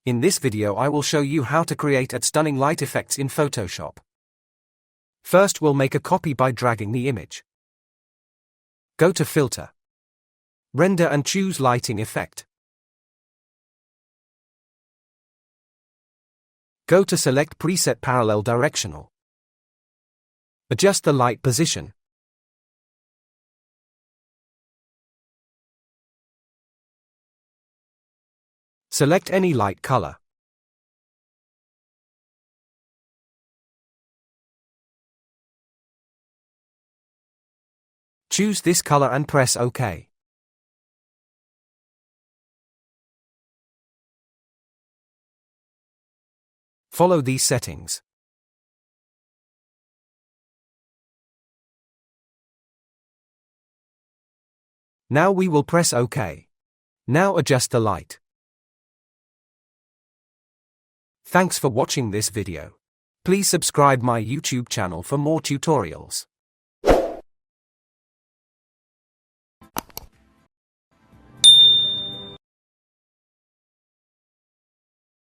In this video I will show you how to create stunning light effects in Photoshop. First we'll make a copy by dragging the image. Go to Filter, Render and choose Lighting Effect. Go to Select Preset Parallel Directional. Adjust the light position. Select any light color. Choose this color and press OK. Follow these settings. Now we will press OK. Now adjust the light. Thanks for watching this video. Please subscribe my YouTube channel for more tutorials.